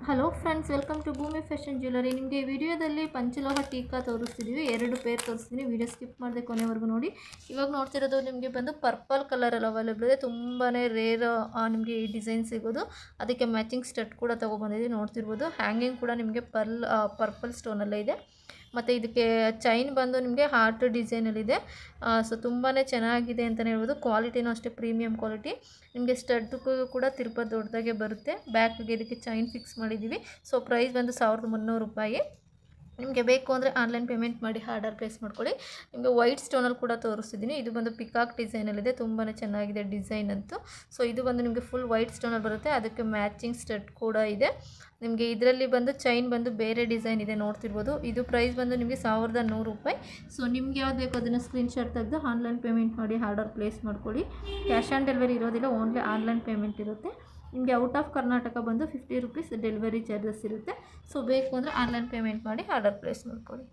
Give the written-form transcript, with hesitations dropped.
Hello friends, welcome to ಭೂಮಿ fashion jewellery. ನಿಮಗೆ ವಿಡಿಯೋದಲ್ಲಿ ಪಂಚಲೋಹ ಟೀಕಾ ತೋರಿಸ್ತಿದ್ದೀವಿ. 2 ಪೇರ್ ತೋರಿಸ್ತೀನಿ. ವಿಡಿಯೋ ಸ್ಕಿಪ್ ಮಾಡದೆ ಕೊನೆವರೆಗೂ ನೋಡಿ. ಇವಾಗ ನೋಡ್ತಿರೋದು ನಿಮಗೆ ಬಂದು ಪರ್ಪಲ್ ಕಲರಲ್ಲಿ ಅವೈಲೇಬಲ್ ಇದೆ. ತುಂಬಾ ರೇರ್ ನಿಮಗೆ ಈ ಡಿಸೈನ್ ಸಿಗೋದು. ಅದಕ್ಕೆ ಮ್ಯಾಚಿಂಗ್ ಸ್ಟಡ್ ಕೂಡ ತೊಗೊಬಂದಿದ್ದೀವಿ. ನೋಡ್ತಿರ್ಬೋದು ಹ್ಯಾಂಗಿಂಗ್ ಕೂಡ ನಿಮಗೆ ಪರ್ಪಲ್ ಸ್ಟೋನಲ್ಲೇ ಇದೆ. ಮತ್ತು ಇದಕ್ಕೆ ಚೈನ್ ಬಂದು ನಿಮಗೆ ಹಾರ್ಟ್ ಡಿಸೈನಲ್ಲಿದೆ. ಸೊ ತುಂಬಾ ಚೆನ್ನಾಗಿದೆ ಅಂತಲೇ ಹೇಳ್ಬೋದು. ಕ್ವಾಲಿಟಿನೂ ಅಷ್ಟೇ ಪ್ರೀಮಿಯಂ ಕ್ವಾಲಿಟಿ. ನಿಮಗೆ ಸ್ಟಡ್ಗೂ ಕೂಡ ತಿರುಪತಿ ದೊಡ್ಡದಾಗೆ ಬರುತ್ತೆ. ಬ್ಯಾಕ್ಗೆ ಇದಕ್ಕೆ ಚೈನ್ ಫಿಕ್ಸ್ ಮಾಡಿದ್ದೀವಿ. ಸೊ ಪ್ರೈಸ್ ಬಂದು 1300 ರೂಪಾಯಿ. ನಿಮಗೆ ಬೇಕು ಅಂದರೆ ಆನ್ಲೈನ್ ಪೇಮೆಂಟ್ ಮಾಡಿ ಆರ್ಡರ್ ಪ್ಲೇಸ್ ಮಾಡ್ಕೊಳ್ಳಿ. ನಿಮಗೆ ವೈಟ್ ಸ್ಟೋನಲ್ಲಿ ಕೂಡ ತೋರಿಸ್ತಿದ್ದೀನಿ. ಇದು ಬಂದು ಪಿಕಾಕ್ ಡಿಸೈನಲ್ಲಿದೆ. ತುಂಬಾ ಚೆನ್ನಾಗಿದೆ ಡಿಸೈನ್ ಅಂತೂ. ಸೊ ಇದು ಬಂದು ನಿಮಗೆ ಫುಲ್ ವೈಟ್ ಸ್ಟೋನಲ್ಲಿ ಬರುತ್ತೆ. ಅದಕ್ಕೆ ಮ್ಯಾಚಿಂಗ್ ಸ್ಟಡ್ ಕೂಡ ಇದೆ. ನಿಮಗೆ ಇದರಲ್ಲಿ ಬಂದು ಚೈನ್ ಬಂದು ಬೇರೆ ಡಿಸೈನ್ ಇದೆ, ನೋಡ್ತಿರ್ಬೋದು. ಇದು ಪ್ರೈಸ್ ಬಂದು ನಿಮಗೆ 1100 ರೂಪಾಯಿ. ಸೊ ನಿಮ್ಗೆ ಯಾವ್ದು ಬೇಕು ಅದನ್ನು ಸ್ಕ್ರೀನ್ಶಾಟ್ ತೆಗೆದು ಆನ್ಲೈನ್ ಪೇಮೆಂಟ್ ಮಾಡಿ ಆರ್ಡರ್ ಪ್ಲೇಸ್ ಮಾಡ್ಕೊಳ್ಳಿ. ಕ್ಯಾಶ್ ಆನ್ ಡೆಲಿವರಿ ಇರೋದಿಲ್ಲ, ಓನ್ಲಿ ಆನ್ಲೈನ್ ಪೇಮೆಂಟ್ ಇರುತ್ತೆ. ನಿಮಗೆ ಔಟ್ ಆಫ್ ಕರ್ನಾಟಕ ಬಂದು 50 ರೂಪೀಸ್ ಡೆಲಿವರಿ ಚಾರ್ಜಸ್ ಇರುತ್ತೆ. ಸೊ ಬೇಕು ಅಂದರೆ ಆನ್ಲೈನ್ ಪೇಮೆಂಟ್ ಮಾಡಿ ಆರ್ಡರ್ ಪ್ಲೇಸ್ ಮಾಡ್ಕೊಳ್ಳಿ.